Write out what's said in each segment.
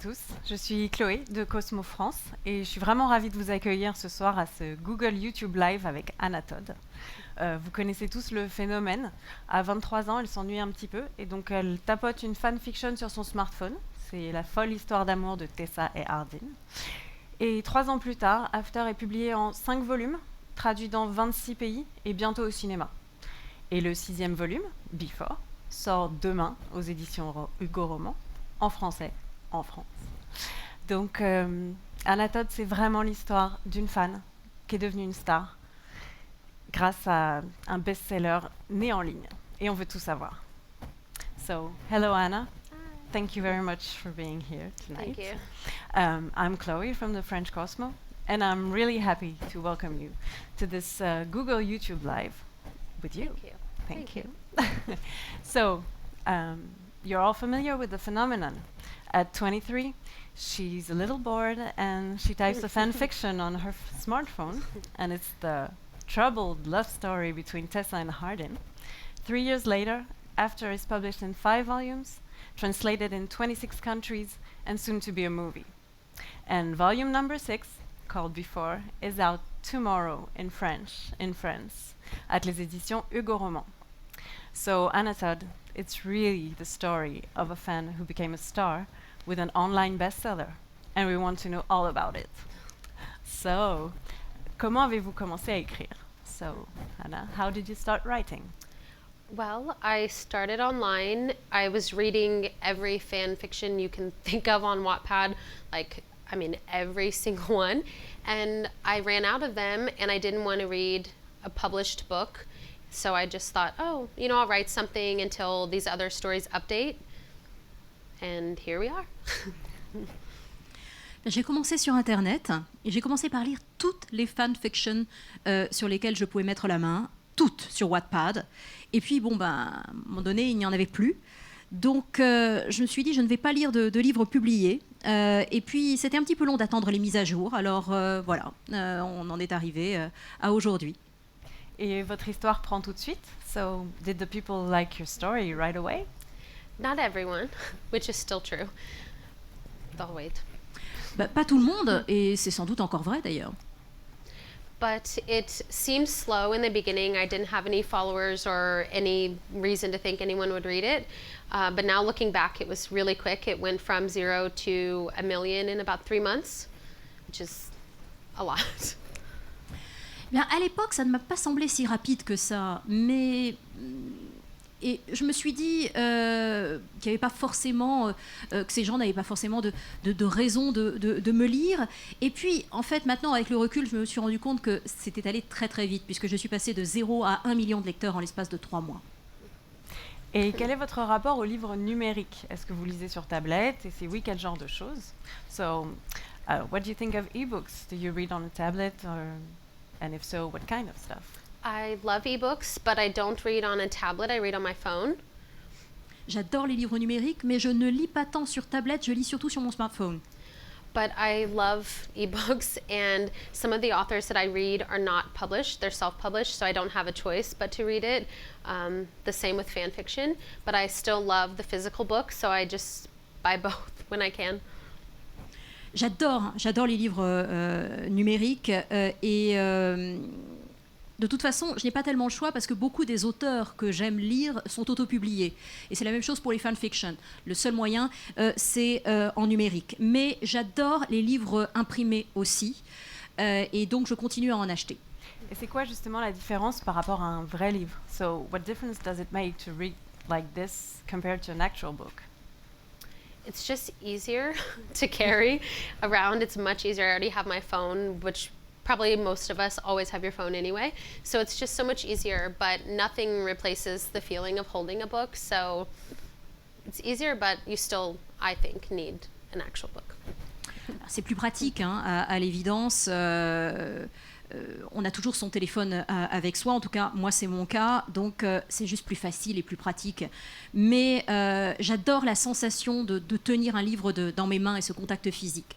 tous, je suis Chloé de Cosmo France et je suis vraiment ravie de vous accueillir ce soir à ce Google YouTube Live avec Anna Todd. Vous connaissez tous le phénomène. À 23 ans, elle s'ennuie un petit peu et donc elle tapote une fanfiction sur son smartphone. C'est la folle histoire d'amour de Tessa et Hardin. Et 3 ans plus tard, After est publié en 5 volumes, traduit dans 26 pays et bientôt au cinéma. Et le 6e volume, Before, sort demain aux éditions Hugo Roman, en français, en France. Donc, Anna Todd, c'est vraiment l'histoire d'une fan qui est devenue une star grâce à un best-seller né en ligne. Et on veut tout savoir. So, hello Anna. Thank you very much for being here tonight. Thank you. I'm Chloe from the French Cosmo, and I'm really happy to welcome you to this Google YouTube Live with you. Thank you. Thank you. So, you're all familiar with the phenomenon. At 23, she's a little bored and she types a fan fiction on her smartphone, and it's the troubled love story between Tessa and Hardin. 3 years later, After is published in 5 volumes, translated in 26 countries, and soon to be a movie. And volume number 6, called Before, is out tomorrow in French, in France, at les éditions Hugo Roman. So, Anna Todd, it's really the story of a fan who became a star with an online bestseller, and we want to know all about it. So, comment avez-vous commencé à écrire? So, Anna, how did you start writing? Well, I started online. I was reading every fan fiction you can think of on Wattpad, every single one. And I ran out of them and I didn't want to read a published book. So I just thought, I'll write something until these other stories update. And here we are. J'ai commencé sur Internet et j'ai commencé par lire toutes les fanfictions sur lesquelles je pouvais mettre la main, toutes sur Wattpad. Et puis, à un moment donné, il n'y en avait plus. Donc, je me suis dit, je ne vais pas lire de livres publiés. Et puis, c'était un petit peu long d'attendre les mises à jour. Alors, on en est arrivé à aujourd'hui. Et votre histoire prend tout de suite? So, did the people like your story right away? Not everyone, which is still true. They'll wait. Pas tout le monde, et c'est sans doute encore vrai d'ailleurs. But it seemed slow in the beginning. I didn't have any followers or any reason to think anyone would read it. But now looking back, it was really quick. It went from 0 to 1 million in about 3 months, which is a lot. Bien, à l'époque, ça ne m'a pas semblé si rapide que ça, mais et je me suis dit qu'il y avait pas forcément, que ces gens n'avaient pas forcément de raison de me lire. Et puis, en fait, maintenant, avec le recul, je me suis rendu compte que c'était allé très très vite, puisque je suis passée de 0 à 1 million de lecteurs en l'espace de 3 mois. Et quel est votre rapport aux livres numériques? Est-ce que vous lisez sur tablette? Et si oui, quel genre de choses? So, what do you think of e-books? Do you read on a tablet? And if so, what kind of stuff? I love ebooks, but I don't read on a tablet. I read on my phone. J'adore les livres numériques, mais je ne lis pas tant sur tablette, je lis surtout sur mon smartphone. But I love ebooks, and some of the authors that I read are not published. They're self-published, so I don't have a choice but to read it. The same with fan fiction, but I still love the physical book, so I just buy both when I can. J'adore les livres numériques et de toute façon, je n'ai pas tellement le choix parce que beaucoup des auteurs que j'aime lire sont autopubliés. Et c'est la même chose pour les fanfictions. Le seul moyen, c'est en numérique. Mais j'adore les livres imprimés aussi. Et donc, je continue à en acheter. Et c'est quoi justement la différence par rapport à un vrai livre? So, what difference does it make to read like this compared to an actual book? It's just easier to carry around. It's much easier. I already have my phone, which probably most of us always have your phone anyway. So it's just so much easier, but nothing replaces the feeling of holding a book. So it's easier, but you still, I think, need an actual book. C'est plus pratique, à l'évidence. On a toujours son téléphone avec soi, en tout cas moi c'est mon cas, donc c'est juste plus facile et plus pratique. Mais j'adore la sensation de tenir un livre dans mes mains et ce contact physique.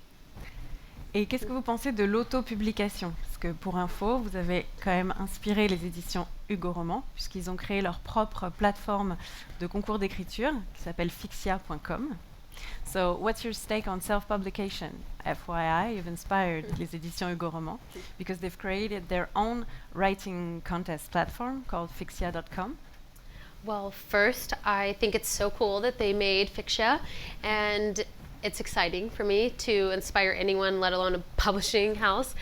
Et qu'est-ce que vous pensez de l'auto-publication? Parce que pour info, vous avez quand même inspiré les éditions Hugo Roman, puisqu'ils ont créé leur propre plateforme de concours d'écriture qui s'appelle fixia.com. So, what's your stake on self-publication? FYI, you've inspired les éditions Hugo Roman because they've created their own writing contest platform called fixia.com. Well, first, I think it's so cool that they made Fixia, and it's exciting for me to inspire anyone, let alone a publishing house.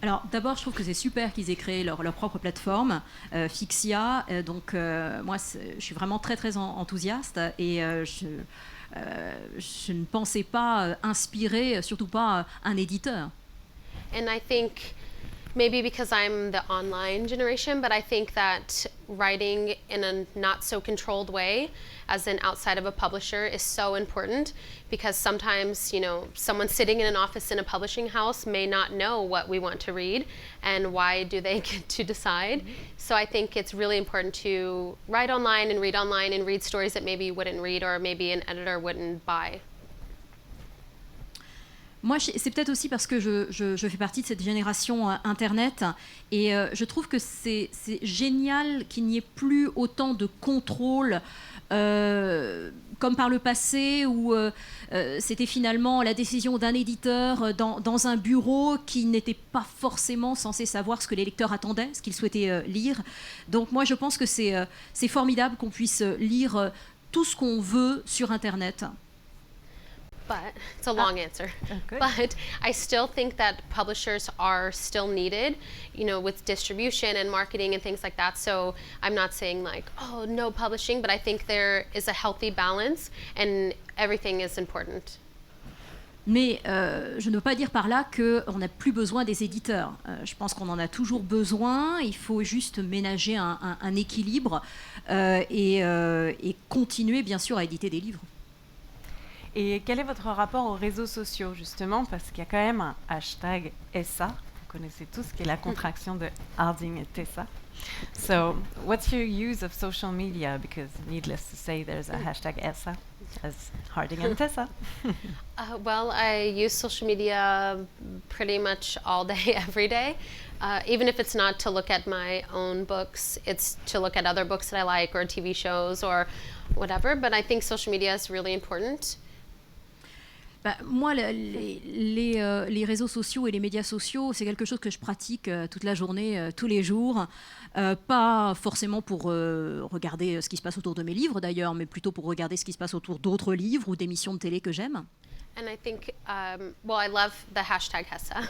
Alors d'abord, je trouve que c'est super qu'ils aient créé leur propre plateforme, Fixia. Moi, je suis vraiment très très enthousiaste et je ne pensais pas inspirer, surtout pas un éditeur. And I think maybe because I'm the online generation, but I think that writing in a not so controlled way, as in outside of a publisher, is so important because sometimes, you know, someone sitting in an office in a publishing house may not know what we want to read and why do they get to decide. So I think it's really important to write online and read stories that maybe you wouldn't read or maybe an editor wouldn't buy. Moi, c'est peut-être aussi parce que je fais partie de cette génération Internet et je trouve que c'est génial qu'il n'y ait plus autant de contrôle comme par le passé où c'était finalement la décision d'un éditeur dans un bureau qui n'était pas forcément censé savoir ce que les lecteurs attendaient, ce qu'ils souhaitaient lire. Donc moi, je pense que c'est formidable qu'on puisse lire tout ce qu'on veut sur Internet. But it's a long answer. But I still think that publishers are still needed, you know, with distribution and marketing and things like that. So I'm not saying like, oh, no publishing, but I think there is a healthy balance and everything is important. Mais je ne veux pas dire par là qu'on n'a plus besoin des éditeurs. Je pense qu'on en a toujours besoin. Il faut juste ménager un équilibre et continuer, bien sûr, à éditer des livres. Et quel est votre rapport aux réseaux sociaux, justement, parce qu'il y a quand même un hashtag SA, vous connaissez tous, qui est la contraction de Harding et Tessa. So, what's your use of social media? Because needless to say, there's a hashtag SA as Harding and Tessa. Well, I use social media pretty much all day, every day. Even if it's not to look at my own books, it's to look at other books that I like or TV shows or whatever. But I think social media is really important. Moi, les réseaux sociaux et les médias sociaux, c'est quelque chose que je pratique toute la journée, tous les jours. Pas forcément pour regarder ce qui se passe autour de mes livres d'ailleurs, mais plutôt pour regarder ce qui se passe autour d'autres livres ou d'émissions de télé que j'aime. And I think, well, I love the hashtag Hessa.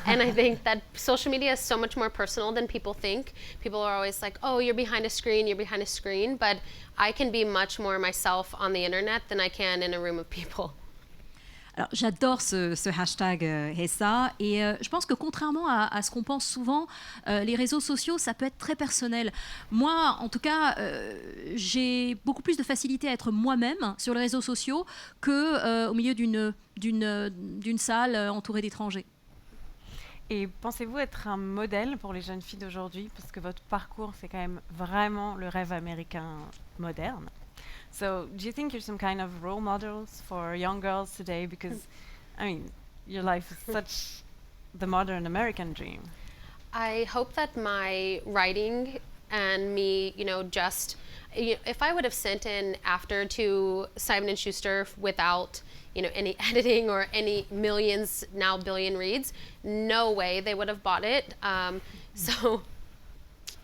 And I think that social media is so much more personal than people think. People are always like, oh, you're behind a screen, you're behind a screen. But I can be much more myself on the internet than I can in a room of people. Alors, j'adore ce hashtag Hessa et je pense que contrairement à ce qu'on pense souvent, les réseaux sociaux, ça peut être très personnel. Moi, en tout cas, j'ai beaucoup plus de facilité à être moi-même sur les réseaux sociaux qu'au milieu d'une salle entourée d'étrangers. Et pensez-vous être un modèle pour les jeunes filles d'aujourd'hui? Parce que votre parcours, c'est quand même vraiment le rêve américain moderne. So, do you think you're some kind of role models for young girls today? Because, I mean, your life is such the modern American dream. I hope that my writing and me, you know, just if I would have sent in after to Simon & Schuster without, you know, any editing or any millions, now billion reads, no way they would have bought it. So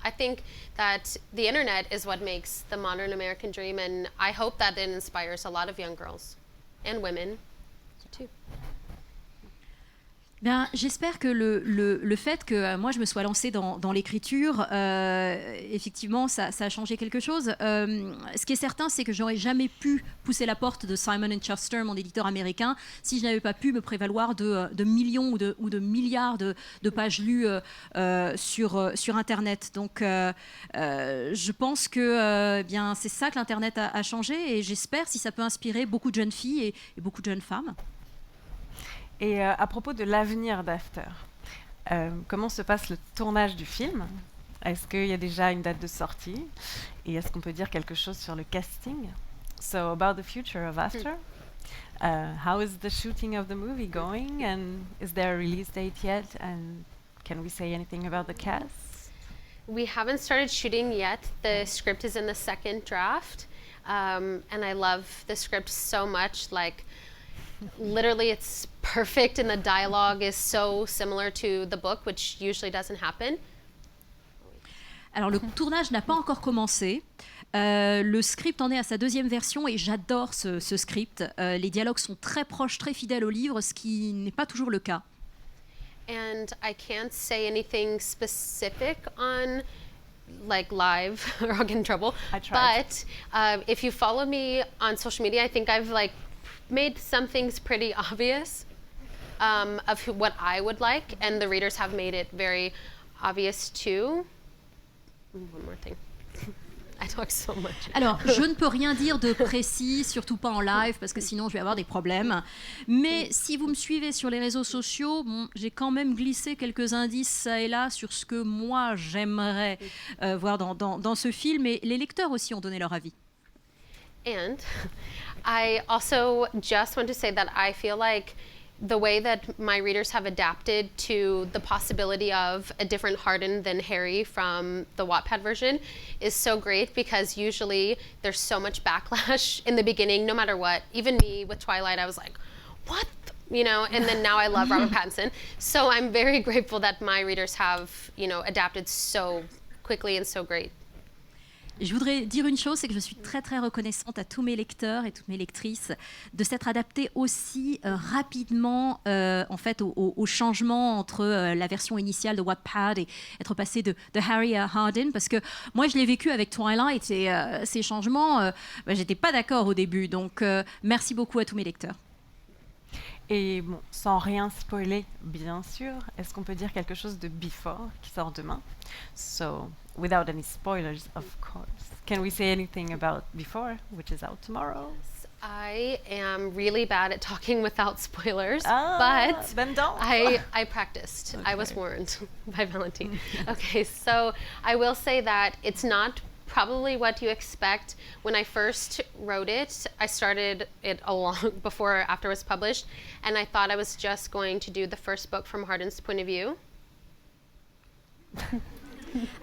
I think that the internet is what makes the modern American dream, and I hope that it inspires a lot of young girls and women too. Bien, j'espère que le fait que moi je me sois lancée dans l'écriture, effectivement, ça a changé quelque chose. Ce qui est certain, c'est que j'aurais jamais pu pousser la porte de Simon & Schuster, mon éditeur américain, si je n'avais pas pu me prévaloir de millions ou de milliards de pages lues sur Internet. Donc, je pense que bien, c'est ça que l'Internet a changé, et j'espère si ça peut inspirer beaucoup de jeunes filles et beaucoup de jeunes femmes. Et à propos de l'avenir d'After, comment se passe le tournage du film? Est-ce qu'il y a déjà une date de sortie? Et est-ce qu'on peut dire quelque chose sur le casting? So, about the future of After, how is the shooting of the movie going? And is there a release date yet? And can we say anything about the cast? We haven't started shooting yet. The script is in the second draft. And I love the script so much. Like, literally, it's perfect, and the dialogue is so similar to the book, which usually doesn't happen. Alors, le tournage n'a pas encore commencé. Le script en est à sa deuxième version et j'adore ce script. Les dialogues sont très proches, très fidèles au livre, ce qui n'est pas toujours le cas. And I can't say anything specific on like live or I'll get in trouble. I tried. But if you follow me on social media, I think I've like made some things pretty obvious of what I would like, and the readers have made it very obvious too. One more thing. I talk so much. Alors, je ne peux rien dire de précis, surtout pas en live, parce que sinon je vais avoir des problèmes. Mais si vous me suivez sur les réseaux sociaux, bon, j'ai quand même glissé quelques indices ça et là sur ce que moi j'aimerais voir dans ce film, et les lecteurs aussi ont donné leur avis. And I also just want to say that I feel like the way that my readers have adapted to the possibility of a different Hardin than Harry from the Wattpad version is so great, because usually there's so much backlash in the beginning, no matter what. Even me with Twilight, I was like, what? You know, and then now I love Robert Pattinson. So I'm very grateful that my readers have, you know, adapted so quickly and so great. Et je voudrais dire une chose, c'est que je suis très très reconnaissante à tous mes lecteurs et toutes mes lectrices de s'être adaptés aussi rapidement en fait au changement entre la version initiale de Wattpad et être passé de Harry à Hardin, parce que moi je l'ai vécu avec Twilight et ces changements, j'étais pas d'accord au début, donc merci beaucoup à tous mes lecteurs. Et bon, sans rien spoiler, bien sûr, est-ce qu'on peut dire quelque chose de Before qui sort demain? So, without any spoilers, of course. Can we say anything about Before, which is out tomorrow? I am really bad at talking without spoilers, but but then don't. I practiced. Okay. I was warned by Valentine. Okay, so I will say that it's not probably what you expect. When I first wrote it, I started it a long before after it was published, and I thought I was just going to do the first book from Hardin's point of view.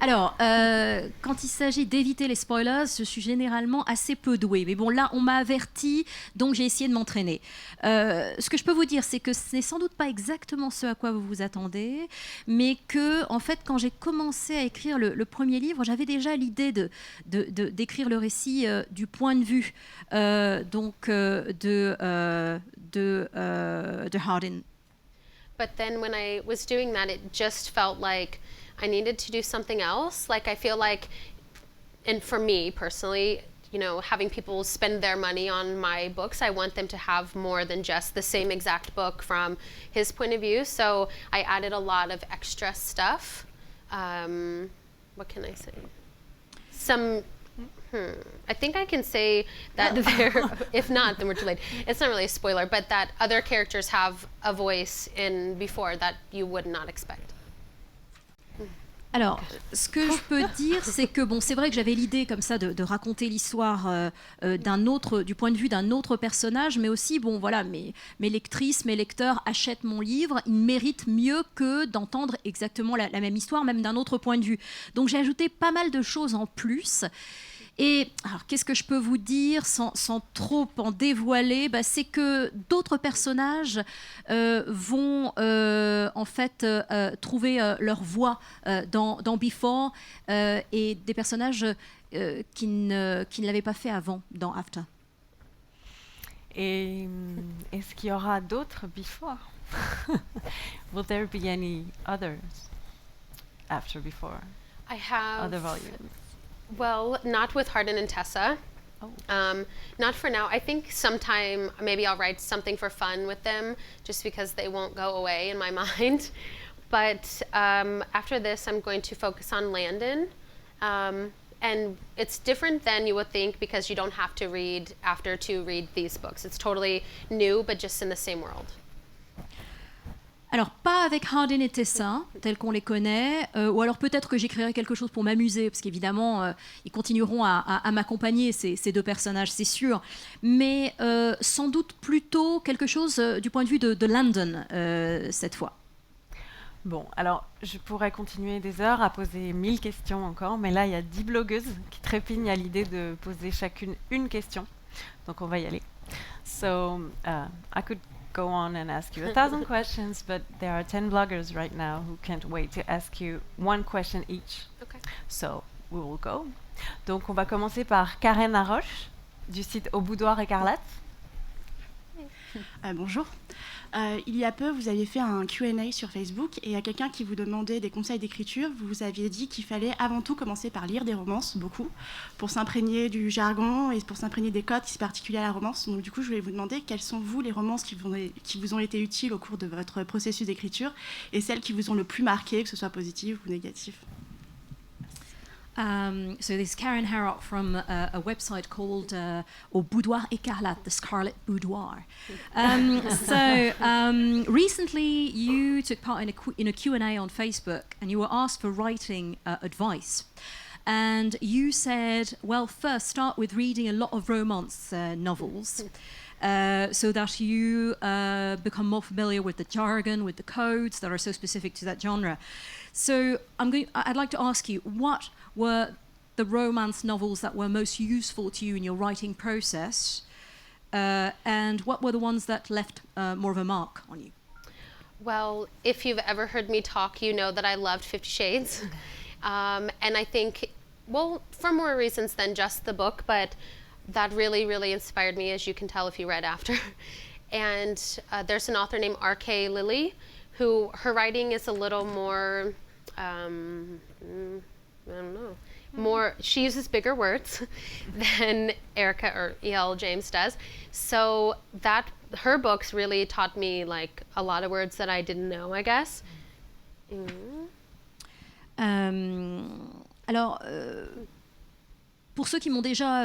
Alors, quand il s'agit d'éviter les spoilers, je suis généralement assez peu douée. Mais bon, là, on m'a averti, donc j'ai essayé de m'entraîner. Ce que je peux vous dire, c'est que ce n'est sans doute pas exactement ce à quoi vous vous attendez, mais que, en fait, quand j'ai commencé à écrire le premier livre, j'avais déjà l'idée d'écrire le récit du point de vue de Hardin. But then when I was doing that, it just felt like I needed to do something else. Like, I feel like, and for me personally, you know, having people spend their money on my books, I want them to have more than just the same exact book from his point of view. So I added a lot of extra stuff. What can I say? I think I can say that there, if not, then we're too late. It's not really a spoiler, but that other characters have a voice in Before that you would not expect. Alors, ce que je peux dire, c'est que bon, c'est vrai que j'avais l'idée comme ça de raconter l'histoire du point de vue d'un autre personnage, mais aussi, bon, voilà, mes lectrices, mes lecteurs achètent mon livre, ils méritent mieux que d'entendre exactement la même histoire, même d'un autre point de vue. Donc, j'ai ajouté pas mal de choses en plus. Et alors, qu'est-ce que je peux vous dire sans trop en dévoiler? C'est que d'autres personnages vont en fait trouver leur voix dans Before et des personnages qui ne l'avaient pas fait avant dans After. Et est-ce qu'il y aura d'autres Before? Will there be any others after Before? I have other volumes. Well, not with Hardin and Tessa. Oh. Not for now. I think sometime maybe I'll write something for fun with them, just because they won't go away in my mind. But after this, I'm going to focus on Landon. And it's different than you would think, because you don't have to read After to read these books. It's totally new, but just in the same world. Alors, pas avec Hardin et Tessa, tels qu'on les connaît, ou alors peut-être que j'écrirai quelque chose pour m'amuser, parce qu'évidemment, ils continueront à m'accompagner, ces deux personnages, c'est sûr, mais sans doute plutôt quelque chose du point de vue de Landon, cette fois. Bon, alors je pourrais continuer des heures à poser 1000 questions encore, mais là il y a 10 blogueuses qui trépignent à l'idée de poser chacune une question. Donc on va y aller. So I could go on and ask you 1,000 questions, but there are 10 bloggers right now who can't wait to ask you one question each. Okay. So we will go. Donc on va commencer par Karen Laroche du site Au Boudoir Écarlate. Bonjour. Il y a peu, vous aviez fait un Q&A sur Facebook et il y a quelqu'un qui vous demandait des conseils d'écriture. Vous aviez dit qu'il fallait avant tout commencer par lire des romances, beaucoup, pour s'imprégner du jargon et pour s'imprégner des codes qui sont particuliers à la romance. Donc du coup, je voulais vous demander quels sont, vous, les romances qui vous ont été utiles au cours de votre processus d'écriture et celles qui vous ont le plus marqué, que ce soit positif ou négatif. So this is Karen Harrock from a website called Au Boudoir Écarlate, the Scarlet Boudoir. Recently you took part in a Q&A on Facebook and you were asked for writing advice. And you said, well, first start with reading a lot of romance novels so that you become more familiar with the jargon, with the codes that are so specific to that genre. So I'd like to ask you, what were the romance novels that were most useful to you in your writing process, and what were the ones that left more of a mark on you? Well, if you've ever heard me talk, you know that I loved 50 Shades. And I think, well, for more reasons than just the book, but that really, really inspired me, as you can tell if you read after. And there's an author named R.K. Lilly, who her writing is a little more, I don't know, more, she uses bigger words than Erica or E.L. James does. So that, her books really taught me like a lot of words that I didn't know, I guess. Alors, pour ceux qui m'ont déjà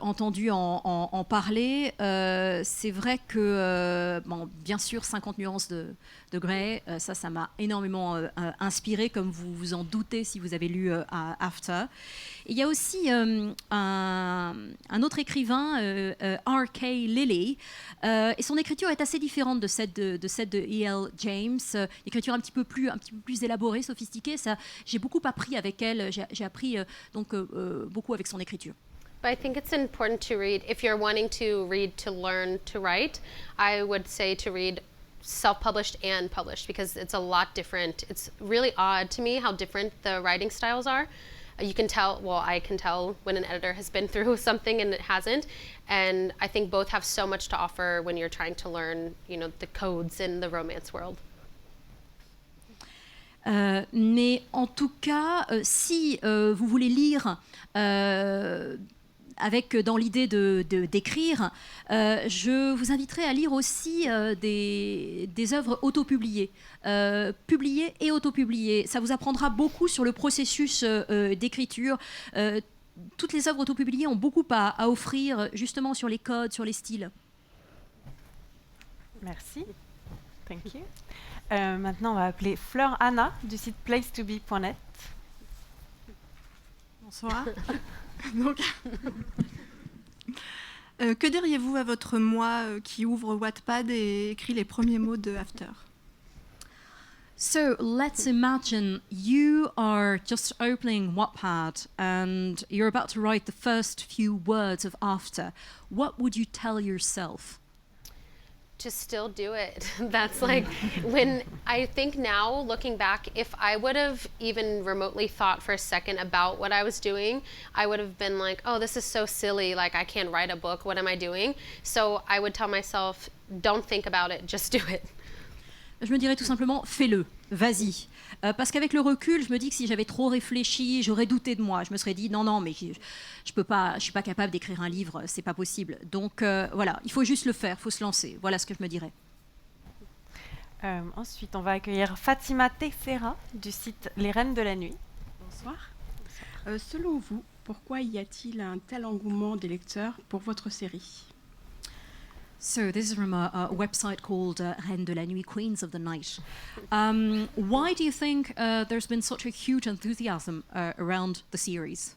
entendu en parler, c'est vrai que, bon, bien sûr, 50 nuances de Grey, ça m'a énormément inspiré, comme vous vous en doutez si vous avez lu After. Et il y a aussi un autre écrivain, R.K. Lilly, et son écriture est assez différente de celle de E.L. James, écriture un petit peu plus élaborée, sophistiquée. Ça, j'ai beaucoup appris avec elle, j'ai appris donc beaucoup avec son écriture. But I think it's important to read, if you're wanting to read to learn to write, I would say to read self-published and published, because it's a lot different. It's really odd to me how different the writing styles are. You can tell, well, I can tell when an editor has been through something and it hasn't. And I think both have so much to offer when you're trying to learn, you know, the codes in the romance world. Mais en tout cas, si vous voulez lire avec dans l'idée d'écrire, je vous inviterai à lire aussi des œuvres autopubliées, publiées et autopubliées. Ça vous apprendra beaucoup sur le processus d'écriture. Toutes les œuvres autopubliées ont beaucoup à offrir justement sur les codes, sur les styles. Merci. Thank you. Maintenant, on va appeler Fleur Anna du site placetobe.net. Bonsoir. Donc, que diriez-vous à votre moi qui ouvre Wattpad et écrit les premiers mots de After? So let's imagine you are just opening Wattpad and you're about to write the first few words of After. What would you tell yourself? To still do it. That's like, when I think now, looking back, if I would have even remotely thought for a second about what I was doing, I would have been like, oh, this is so silly, like I can't write a book, what am I doing? So I would tell myself, don't think about it, just do it. Je me dirais tout simplement, fais-le, vas-y. Parce qu'avec le recul, je me dis que si j'avais trop réfléchi, j'aurais douté de moi. Je me serais dit, non, mais je peux pas, je suis pas capable d'écrire un livre, c'est pas possible. Donc voilà, il faut juste le faire, il faut se lancer. Voilà ce que je me dirais. Ensuite, on va accueillir Fatima Teixeira du site Les Reines de la Nuit. Bonsoir. Selon vous, pourquoi y a-t-il un tel engouement des lecteurs pour votre série? So this is from a website called Reines de la Nuit, Queens of the Night. Why do you think there's been such a huge enthusiasm around the series?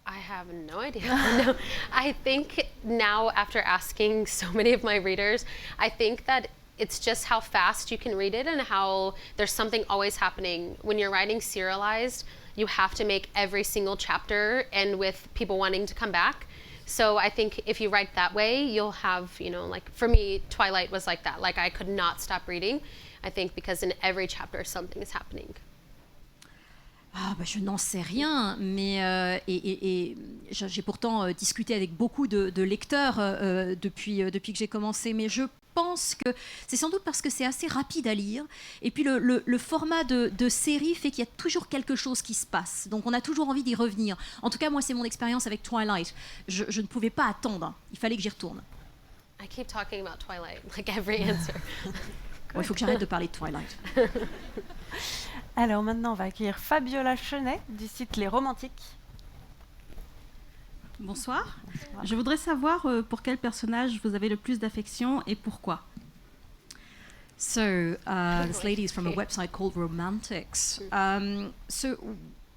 I have no idea. No, I think now, after asking so many of my readers, I think that it's just how fast you can read it and how there's something always happening. When you're writing serialized, you have to make every single chapter end with people wanting to come back. So I think if you write that way, you'll have, you know, like for me, Twilight was like that. Like I could not stop reading, I think, because in every chapter something is happening. Ah, bah, je n'en sais rien, mais et j'ai pourtant discuté avec beaucoup de lecteurs depuis que j'ai commencé, mais je pense que c'est sans doute parce que c'est assez rapide à lire, et puis le format de série fait qu'il y a toujours quelque chose qui se passe, donc on a toujours envie d'y revenir. En tout cas, moi, c'est mon expérience avec Twilight. Je ne pouvais pas attendre, il fallait que j'y retourne. I keep talking about Twilight, like every answer. Bon, il faut que j'arrête de parler de Twilight. Alors maintenant, on va accueillir Fabiola Chenet du site Les Romantiques. Bonsoir. Je voudrais savoir pour quel personnage vous avez le plus d'affection et pourquoi. So, this lady is from a website called Romantics. So,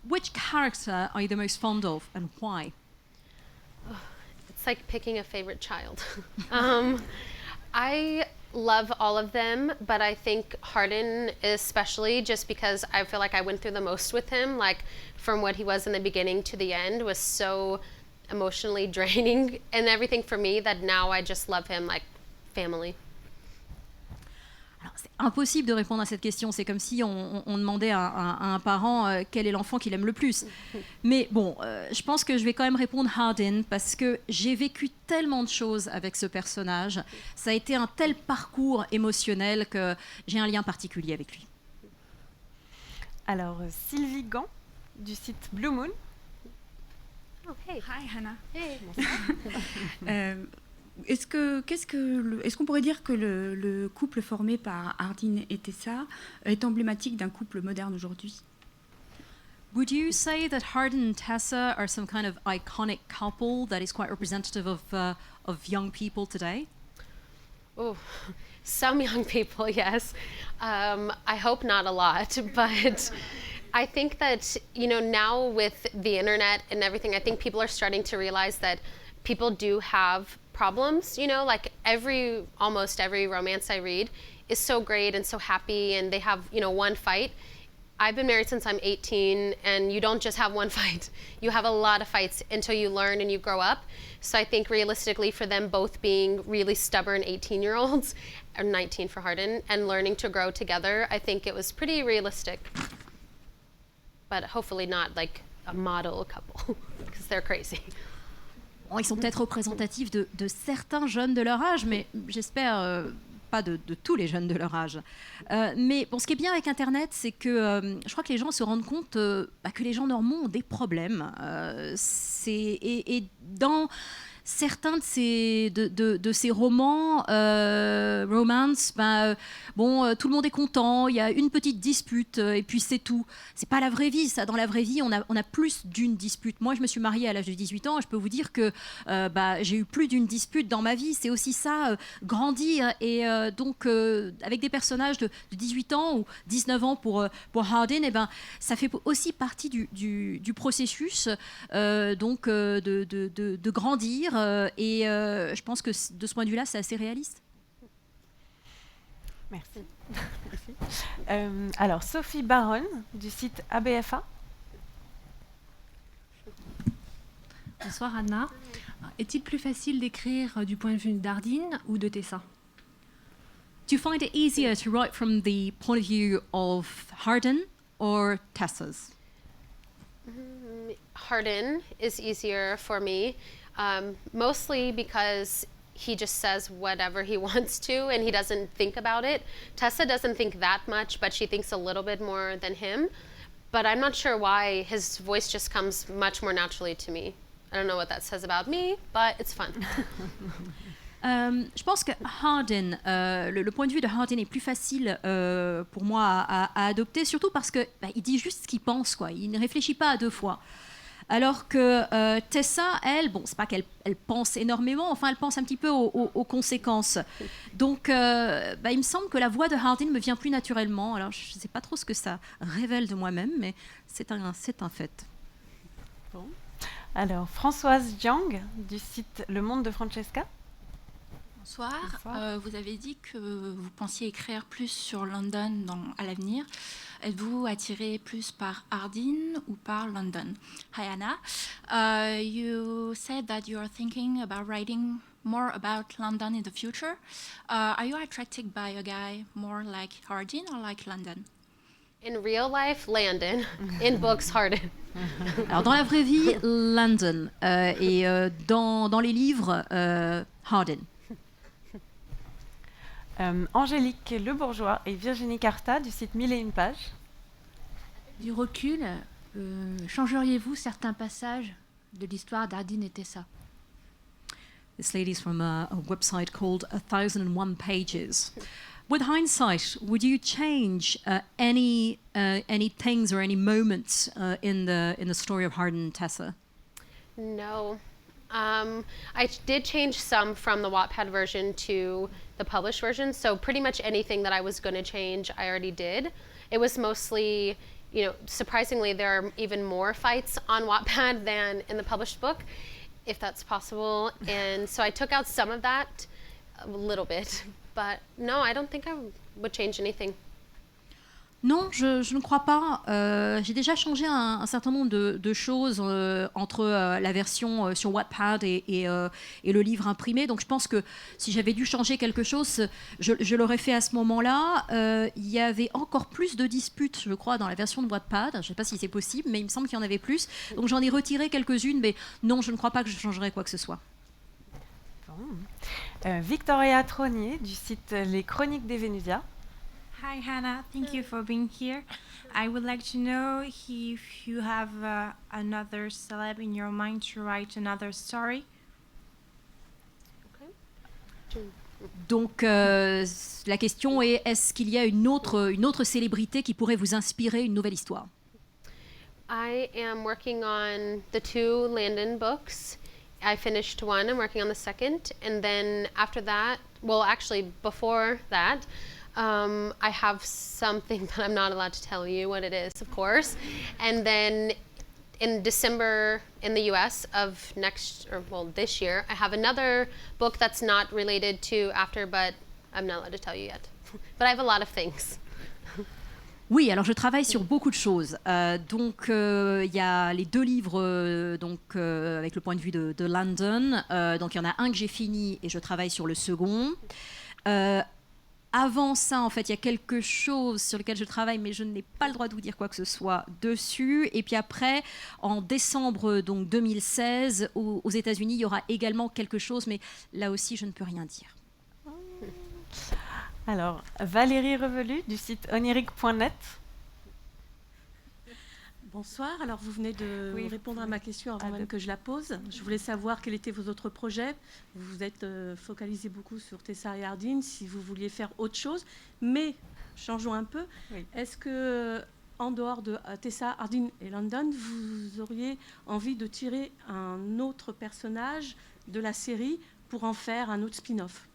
which character are you the most fond of and why? It's like picking a favorite child. I love all of them, but I think Hardin especially, just because I feel like I went through the most with him, like from what he was in the beginning to the end was so emotionally draining and everything for me that now I just love him like family. Alors, c'est impossible de répondre à cette question. C'est comme si on demandait à un parent quel est l'enfant qu'il aime le plus. Mais bon, je pense que je vais quand même répondre Hardin parce que j'ai vécu tellement de choses avec ce personnage. Ça a été un tel parcours émotionnel que j'ai un lien particulier avec lui. Alors, Sylvie Gant du site Blue Moon. Oh, hey. Hi Hannah. Hey. Est-ce qu'on pourrait dire que le couple formé par Hardin et Tessa est emblématique d'un couple moderne aujourd'hui? Would you say that Hardin and Tessa are some kind of iconic couple that is quite representative of young people today? Oh, some young people, yes. I hope not a lot, but I think that, you know, now with the internet and everything, I think people are starting to realize that people do have problems, you know, like almost every romance I read is so great and so happy and they have, you know, one fight. I've been married since I'm 18 and you don't just have one fight. You have a lot of fights until you learn and you grow up. So I think realistically for them both being really stubborn 18-year-olds, or 19 for Hardin, and learning to grow together, I think it was pretty realistic. But hopefully not like a model couple, because they're crazy. Bon, ils sont peut-être représentatifs de certains jeunes de leur âge, mais j'espère pas de tous les jeunes de leur âge. Mais bon, ce qui est bien avec Internet, c'est que je crois que les gens se rendent compte que les gens normaux ont des problèmes. Et dans certains de ces romans, romance, tout le monde est content, il y a une petite dispute et puis c'est tout. C'est pas la vraie vie, ça. Dans la vraie vie, on a plus d'une dispute. Moi, je me suis mariée à l'âge de 18 ans et je peux vous dire que j'ai eu plus d'une dispute dans ma vie. C'est aussi ça, grandir. Et donc, avec des personnages de 18 ans ou 19 ans pour Hardin, ça fait aussi partie du processus de grandir. Et je pense que de ce point de vue-là, c'est assez réaliste. Merci. Alors, Sophie Baron du site ABFA. Bonsoir Anna. Est-il plus facile d'écrire du point de vue d'Hardin ou de Tessa? Do you find it easier to write from the point of view of Hardin or Tessa's? Hardin is easier for me. Mostly because he just says whatever he wants to and he doesn't think about it. Tessa doesn't think that much, but she thinks a little bit more than him. But I'm not sure why his voice just comes much more naturally to me. I don't know what that says about me, but it's fun. Je pense que Hardin, le point de vue de Hardin est plus facile pour moi à adopter, surtout parce que il dit juste ce qu'il pense, quoi. Il ne réfléchit pas à deux fois. Alors que Tessa, elle, c'est pas qu'elle pense énormément, enfin elle pense un petit peu aux conséquences. Donc il me semble que la voix de Hardin me vient plus naturellement. Alors je ne sais pas trop ce que ça révèle de moi-même, mais c'est un fait. Bon. Alors Françoise Jiang du site Le Monde de Francesca. Bonsoir. Bonsoir. Vous avez dit que vous pensiez écrire plus sur London à l'avenir. Êtes-vous attiré plus par Hardin ou par London? Hi Anna. You said that you are thinking about writing more about London in the future. Are you attracted by a guy more like Hardin or like London? In real life, Landon. In books, Hardin. Alors dans la vraie vie, London. Dans les livres, Hardin. Angélique Le Bourgeois et Virginie Carta du site 1001 pages. Du recul, changeriez-vous certains passages de l'histoire d'Ardin et Tessa? This lady's from a website called 1001 Pages. With hindsight, would you change any things or any moments in the story of Hardin and Tessa? No. I did change some from the Wattpad version to the published version, so pretty much anything that I was going to change, I already did. It was mostly, surprisingly, there are even more fights on Wattpad than in the published book, if that's possible. And so I took out some of that, a little bit. But no, I don't think I would change anything. Non, je ne crois pas. J'ai déjà changé un certain nombre de choses entre la version sur Wattpad et le livre imprimé. Donc je pense que si j'avais dû changer quelque chose, je l'aurais fait à ce moment-là. Il y avait encore plus de disputes, je crois, dans la version de Wattpad. Je ne sais pas si c'est possible, mais il me semble qu'il y en avait plus. Donc j'en ai retiré quelques-unes, mais non, je ne crois pas que je changerais quoi que ce soit. Victoria Tronier du site Les Chroniques des Vénusias. Hi Hannah, thank you for being here. I would like to know if you have another celeb in your mind to write another story. Donc la question est, est-ce qu'il y a une autre célébrité qui pourrait vous inspirer une nouvelle histoire? I am working on the 2 Landon books. I finished one, I'm working on the second, and then after that, well actually before that, I have something that I'm not allowed to tell you what it is, of course. And then in December in the US of this year, I have another book that's not related to After, but I'm not allowed to tell you yet. But I have a lot of things. Oui, alors je travaille sur beaucoup de choses. Donc, il y a les 2 livres avec le point de vue de London. Donc, il y en a un que j'ai fini et je travaille sur le second. Avant ça, en fait, il y a quelque chose sur lequel je travaille, mais je n'ai pas le droit de vous dire quoi que ce soit dessus. Et puis après, en décembre 2016, aux États-Unis, il y aura également quelque chose, mais là aussi, je ne peux rien dire. Alors, Valérie Revelu du site onirique.net. Bonsoir, alors vous venez de répondre à ma question avant même que je la pose. Je voulais savoir quels étaient vos autres projets. Vous vous êtes focalisé beaucoup sur Tessa et Hardin, si vous vouliez faire autre chose. Mais, changeons un peu, est-ce que, en dehors de Tessa, Hardin et London, vous auriez envie de tirer un autre personnage de la série pour en faire un autre spin-off?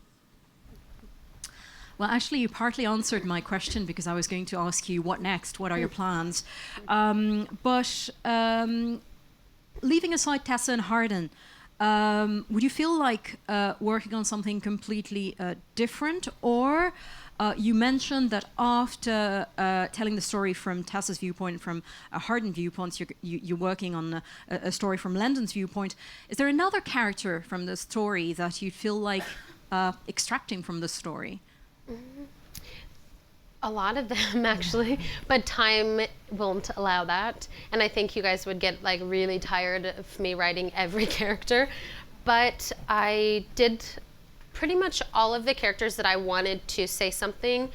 Well, actually, you partly answered my question because I was going to ask you what next, what are your plans? But leaving aside Tessa and Hardin, would you feel like working on something completely different? Or you mentioned that after telling the story from Tessa's viewpoint, from a Hardin viewpoint, you're working on a story from London's viewpoint. Is there another character from the story that you feel like extracting from the story? A lot of them actually, but time won't allow that, and I think you guys would get really tired of me writing every character. But I did pretty much all of the characters that I wanted to say something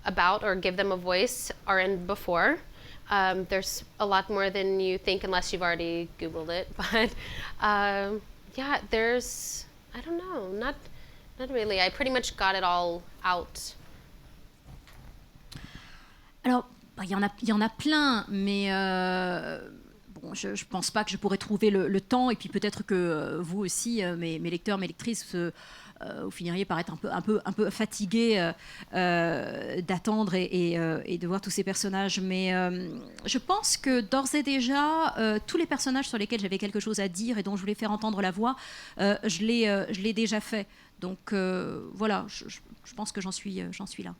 about or give them a voice are in before. There's a lot more than you think unless you've already Googled it, but yeah, there's, I don't know, not really. I pretty much got it all out. Alors, il y en a plein, mais bon, je ne pense pas que je pourrais trouver le temps. Et puis peut-être que vous aussi, mes lecteurs, mes lectrices, vous finiriez par être un peu fatigués d'attendre et de voir tous ces personnages. Mais je pense que d'ores et déjà, tous les personnages sur lesquels j'avais quelque chose à dire et dont je voulais faire entendre la voix, je l'ai déjà fait. Donc voilà, je pense que j'en suis là.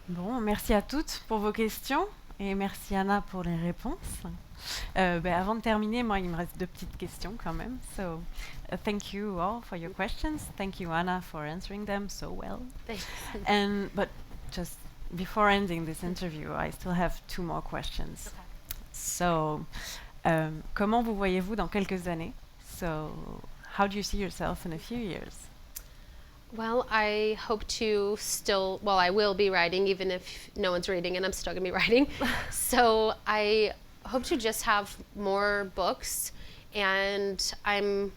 Bon, merci à toutes pour vos questions et merci Anna pour les réponses. Avant de terminer, moi, il me reste 2 petites questions quand même. So, thank you all for your questions. Thank you, Anna, for answering them so well. Thanks. But just before ending this interview, I still have 2 more questions. Okay. So, comment vous voyez-vous dans quelques années? So, how do you see yourself in a few years? Well, I hope to I will be writing even if no one's reading and I'm still going to be writing. So I hope to just have more books, and I'm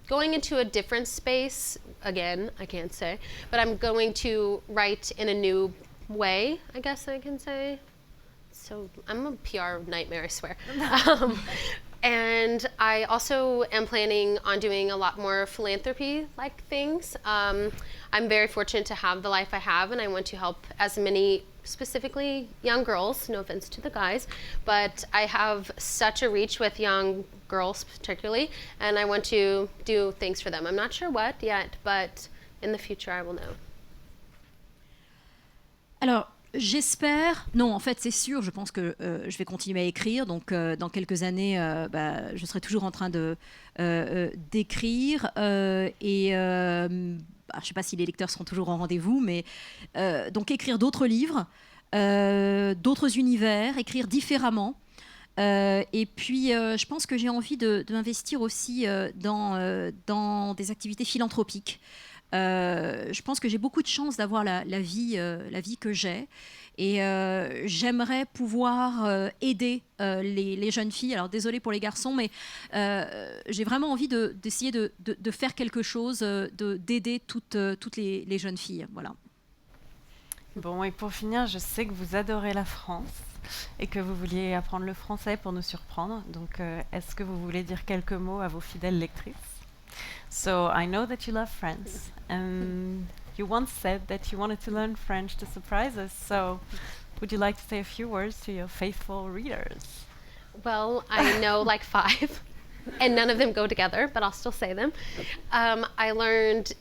going into a different space. Again, I can't say, but I'm going to write in a new way, I guess I can say. So I'm a PR nightmare, I swear. And I also am planning on doing a lot more philanthropy-like things. I'm very fortunate to have the life I have, and I want to help as many, specifically young girls, no offense to the guys, but I have such a reach with young girls particularly, and I want to do things for them. I'm not sure what yet, but in the future I will know. Alors, j'espère, non, en fait, c'est sûr, je pense que je vais continuer à écrire. Donc, dans quelques années, je serai toujours en train d'écrire. Je ne sais pas si les lecteurs seront toujours au rendez-vous, mais donc écrire d'autres livres, d'autres univers, écrire différemment. Et puis, je pense que j'ai envie de m'investir aussi dans des activités philanthropiques. Je pense que j'ai beaucoup de chance d'avoir la vie que j'ai, et j'aimerais pouvoir aider les jeunes filles. Alors désolée pour les garçons, mais j'ai vraiment envie d'essayer de faire quelque chose, d'aider toutes les jeunes filles. Voilà. Bon, et pour finir, je sais que vous adorez la France et que vous vouliez apprendre le français pour nous surprendre. Donc, est-ce que vous voulez dire quelques mots à vos fidèles lectrices? So I know that you love France, and you once said that you wanted to learn French to surprise us. So would you like to say a few words to your faithful readers? Well, I know like 5, and none of them go together, but I'll still say them. I learned...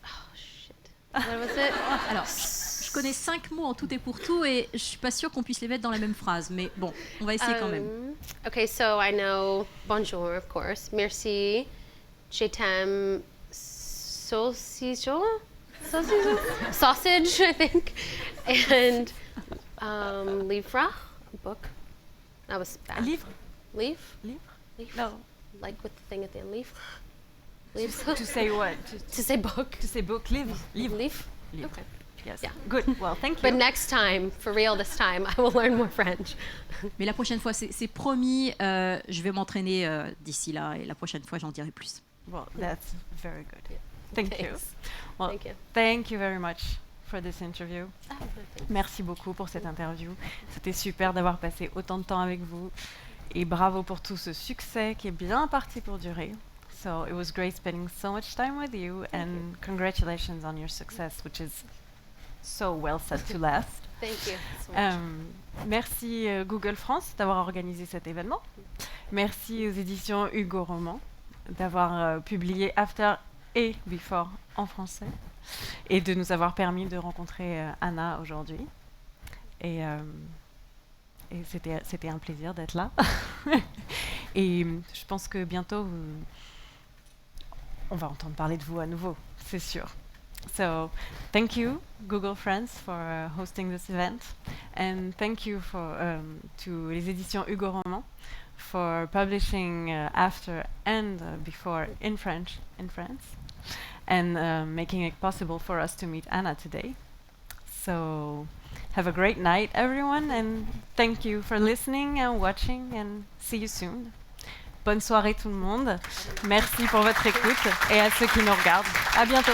Oh, shit. What was it? Alors, je connais 5 mots en tout et pour tout, et je suis pas sûre qu'on puisse les mettre dans la même phrase, mais bon, on va essayer quand même. Okay, so I know bonjour, of course. Merci. Je t'aime, sausage, I think, and livre, book. That was bad. Livre? No. Like with the thing at the end, livre. To say what? To say book. To say book, livre. Okay. Yes. Yeah. Good. Well, thank you. But next time, for real this time, I will learn more French. Mais la prochaine fois, c'est promis, je vais m'entraîner d'ici là, et la prochaine fois, j'en dirai plus. Well, that's very good. Thank you. Well, Thank you. Thank you very much for this interview. Merci beaucoup pour cette interview. C'était super d'avoir passé autant de temps avec vous. Et bravo pour tout ce succès qui est bien parti pour durer. So it was great spending so much time with you, and congratulations on your success, which is so well set to last. Thank you so much. Merci Google France d'avoir organisé cet événement. Merci aux éditions Hugo Roman d'avoir publié After et Before en français, et de nous avoir permis de rencontrer Anna aujourd'hui. Et c'était un plaisir d'être là. Et je pense que bientôt, on va entendre parler de vous à nouveau, c'est sûr. So, thank you, Google Friends, for hosting this event, and thank you to les éditions Hugo Roman for publishing After and Before in French in France, and making it possible for us to meet Anna today. So, have a great night, everyone, and thank you for listening and watching, and see you soon. Bonne soirée tout le monde. Merci pour votre écoute, et à ceux qui nous regardent, à bientôt.